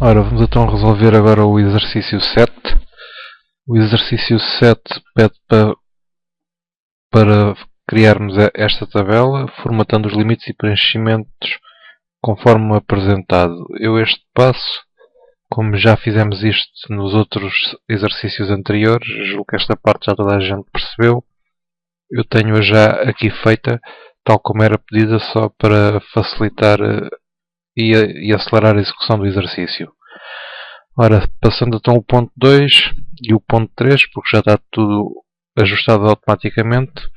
Ora, vamos então resolver agora o exercício 7. O exercício 7 pede para criarmos esta tabela, formatando os limites e preenchimentos conforme apresentado. Este passo, como já fizemos isto nos outros exercícios anteriores, julgo que esta parte já toda a gente percebeu, eu tenho-a já aqui feita, tal como era pedida, só para facilitar e acelerar a execução do exercício. Ora, passando então o ponto 2 e o ponto 3, porque já está tudo ajustado automaticamente,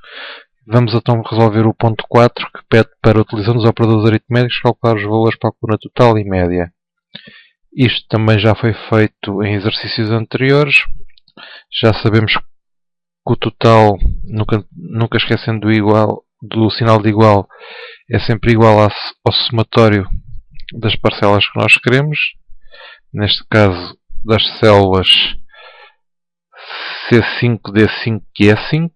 vamos então resolver o ponto 4, que pede para, utilizando os operadores aritméticos, calcular os valores para a coluna total e média. Isto também já foi feito em exercícios anteriores. Já sabemos que o total, nunca esquecendo do sinal de igual, é sempre igual ao somatório das parcelas que nós queremos. Neste caso, das células C5, D5 e E5.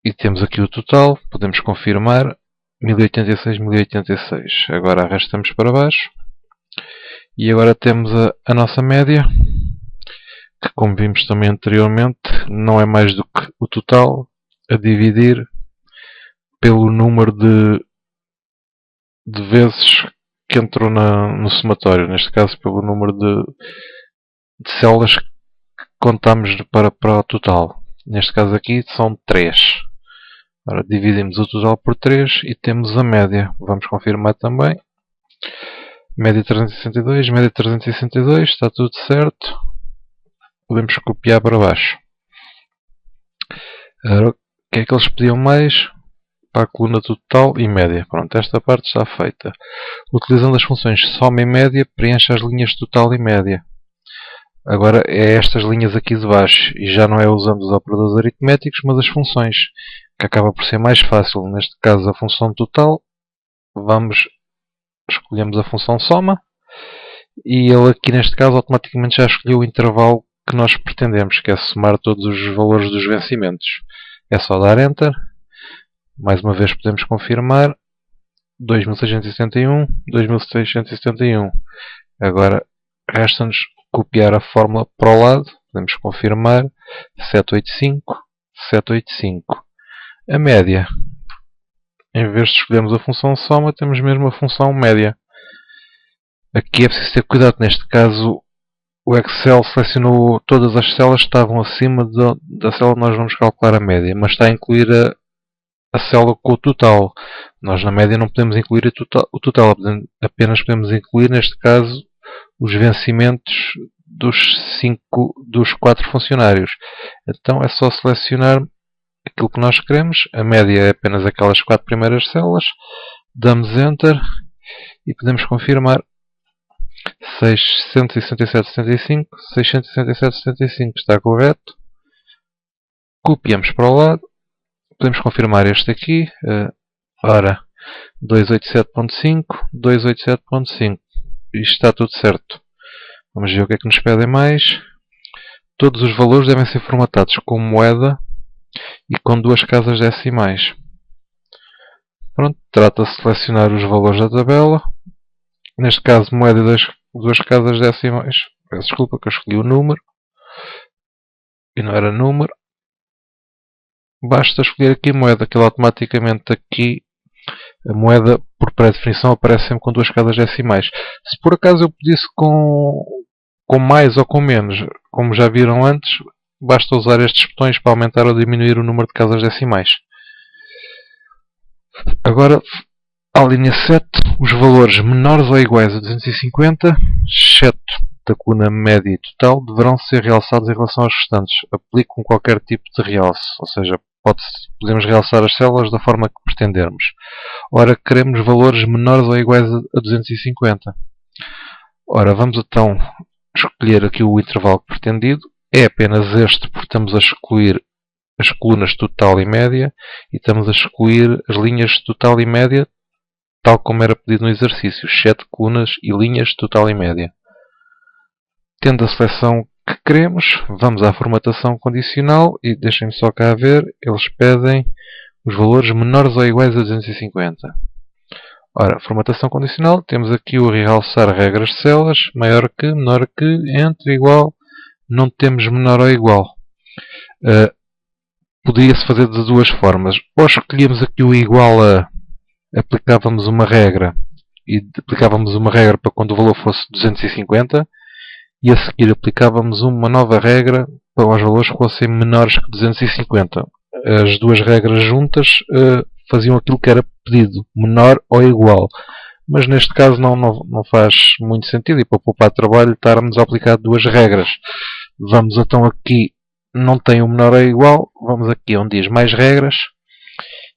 E temos aqui o total, podemos confirmar, 1086, 1086. Agora arrastamos para baixo. E agora temos a nossa média, que, como vimos também anteriormente, não é mais do que o total a dividir pelo número de vezes que entrou no somatório. Neste caso, pelo número de células que contamos para o total. Neste caso aqui são 3. Agora dividimos o total por 3 e temos a média. Vamos confirmar também. Média 362, média 362, está tudo certo. Podemos copiar para baixo. Agora, o que é que eles pediam mais? Para a coluna total e média. Pronto, esta parte está feita. Utilizando as funções soma e média, preencha as linhas total e média. Agora é estas linhas aqui de baixo. E já não é usando os operadores aritméticos, mas as funções, que acaba por ser mais fácil. Neste caso, a função total. Escolhemos a função soma. E ele aqui, neste caso, automaticamente já escolheu o intervalo que nós pretendemos, que é somar todos os valores dos vencimentos. É só dar Enter. Mais uma vez podemos confirmar. 2671, 2671. Agora resta-nos copiar a fórmula para o lado. Podemos confirmar. 785, 785. A média. Em vez de escolhermos a função soma, temos mesmo a função média. Aqui é preciso ter cuidado. Neste caso, o Excel selecionou todas as células que estavam acima da célula que nós vamos calcular a média, mas está a incluir a célula com o total. Nós na média não podemos incluir o total, apenas podemos incluir, neste caso, os vencimentos dos 4 funcionários. Então é só selecionar aquilo que nós queremos. A média é apenas aquelas 4 primeiras células. Damos Enter e podemos confirmar. 667,75, 667,75 está correto. Copiamos para o lado. Podemos confirmar este aqui. Ora, 287.5, 287.5. Isto está tudo certo. Vamos ver o que é que nos pedem mais. Todos os valores devem ser formatados com moeda e com 2 casas decimais. Pronto, trata-se de selecionar os valores da tabela. Neste caso, moeda e 2 casas decimais. Peço desculpa que eu escolhi o número. E não era número. Basta escolher aqui a moeda, que ele automaticamente aqui, a moeda por pré-definição aparece sempre com 2 casas decimais. Se por acaso eu pedisse com mais ou com menos, como já viram antes, basta usar estes botões para aumentar ou diminuir o número de casas decimais. Agora, à linha 7, os valores menores ou iguais a 250, exceto da coluna média e total, deverão ser realçados em relação aos restantes. Aplique com qualquer tipo de realce, ou seja, podemos realçar as células da forma que pretendermos. Ora, queremos valores menores ou iguais a 250. Ora, vamos então escolher aqui o intervalo pretendido. É apenas este, porque estamos a excluir as colunas total e média e estamos a excluir as linhas total e média, tal como era pedido no exercício. 7 colunas e linhas total e média. Tendo a seleção que queremos, vamos à formatação condicional e deixem-me só cá ver, eles pedem os valores menores ou iguais a 250. Ora, formatação condicional, temos aqui o realçar regras de células, maior que, menor que, entre, igual, não temos menor ou igual. Podia-se fazer de duas formas. Ou escolhíamos aqui o igual a, aplicávamos uma regra, e aplicávamos uma regra para quando o valor fosse 250, e a seguir aplicávamos uma nova regra para os valores que fossem menores que 250. As duas regras juntas faziam aquilo que era pedido, menor ou igual. Mas neste caso não faz muito sentido, e para poupar trabalho estarmos a aplicar duas regras. Vamos então aqui, não tem o menor ou igual, vamos aqui onde diz mais regras,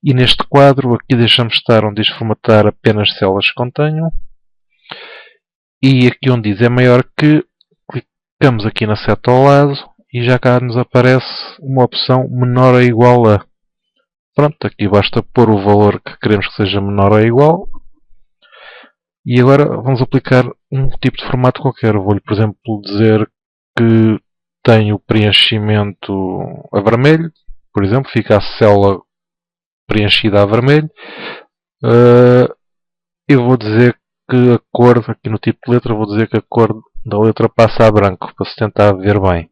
e neste quadro aqui deixamos estar onde diz formatar apenas células que contenham, e aqui onde diz é maior que, clicamos aqui na seta ao lado e já cá nos aparece uma opção menor ou igual a. Pronto, aqui basta pôr o valor que queremos que seja menor ou igual. E agora vamos aplicar um tipo de formato qualquer. Vou-lhe, por exemplo, dizer que tenho o preenchimento a vermelho. Por exemplo, fica a célula preenchida a vermelho. Eu vou dizer que a cor, aqui no tipo de letra, vou dizer que a cor da letra passa a branco, para se tentar ver bem.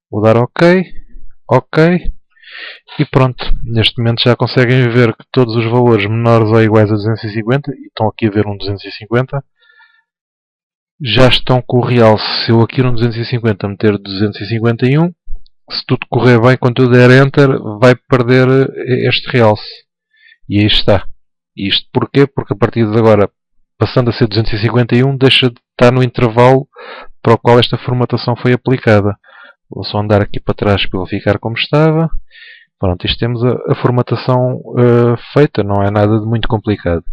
Vou dar OK, OK, e pronto. Neste momento já conseguem ver que todos os valores menores ou iguais a 250, e estão aqui a ver um 250, já estão com o realce. Se eu aqui no 250 meter 251, se tudo correr bem, quando eu der Enter, vai perder este realce. E aí está. E isto porquê? Porque a partir de agora, passando a ser 251, deixa de estar no intervalo para o qual esta formatação foi aplicada. Vou só andar aqui para trás para ele ficar como estava. Pronto, isto temos a formatação feita, não é nada de muito complicado.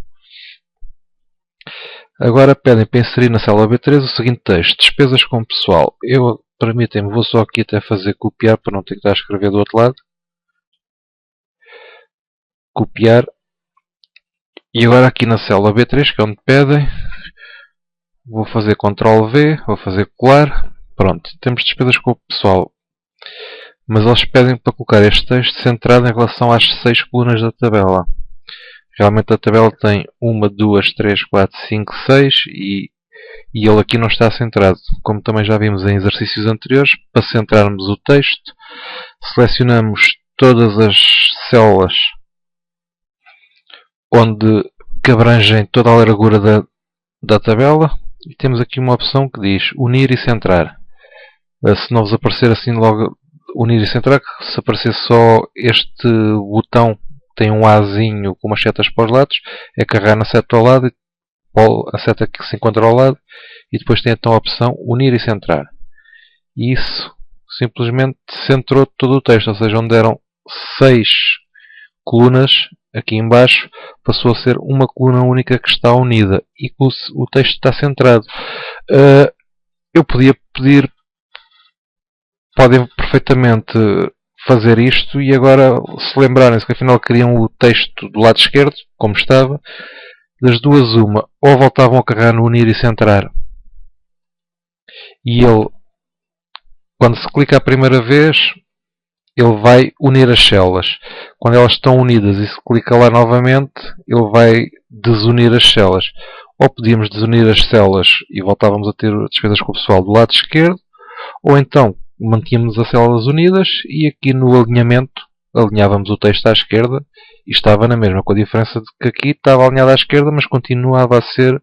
Agora pedem para inserir na célula B3 o seguinte texto: despesas com pessoal. Permitem-me, vou só aqui até fazer copiar para não ter que estar a escrever do outro lado. Copiar. E agora aqui na célula B3, que é onde pedem, vou fazer Ctrl V, vou fazer colar. Pronto, temos despesas com o pessoal. Mas eles pedem para colocar este texto centrado em relação às 6 colunas da tabela. Realmente a tabela tem 1, 2, 3, 4, 5, 6 e ele aqui não está centrado. Como também já vimos em exercícios anteriores, para centrarmos o texto, selecionamos todas as células que abrangem toda a largura da tabela e temos aqui uma opção que diz unir e centrar. Se não vos aparecer assim logo unir e centrar, se aparecer só este botão tem um Azinho com umas setas para os lados, é carregar na seta ao lado, a seta que se encontra ao lado, e depois tem então a opção unir e centrar. E isso simplesmente centrou todo o texto, ou seja, onde eram 6 colunas, aqui em baixo passou a ser uma coluna única que está unida e que o texto está centrado. Eu podia pedir, podem perfeitamente fazer isto e agora, se lembrarem-se que afinal queriam o texto do lado esquerdo, como estava, das duas uma, ou voltavam a carregar no unir e centrar, e ele, quando se clica a primeira vez, ele vai unir as células. Quando elas estão unidas e se clica lá novamente, ele vai desunir as células. Ou podíamos desunir as células e voltávamos a ter despesas com o pessoal do lado esquerdo, ou então mantínhamos as células unidas e aqui no alinhamento alinhávamos o texto à esquerda e estava na mesma, com a diferença de que aqui estava alinhado à esquerda, mas continuava a ser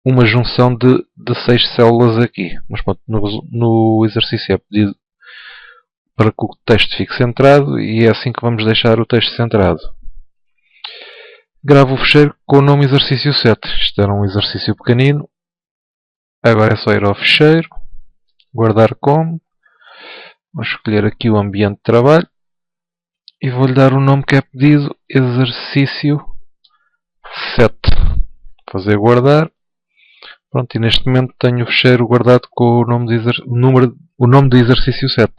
uma junção de 6 células aqui. Mas pronto, no exercício é pedido para que o texto fique centrado e é assim que vamos deixar o texto centrado. Gravo o fecheiro com o nome exercício 7. Isto era um exercício pequenino. Agora é só ir ao fecheiro, guardar como. Vou escolher aqui o ambiente de trabalho e vou-lhe dar o nome que é pedido, exercício 7. Fazer guardar. Pronto, e neste momento tenho o fecheiro guardado com o nome do exercício 7.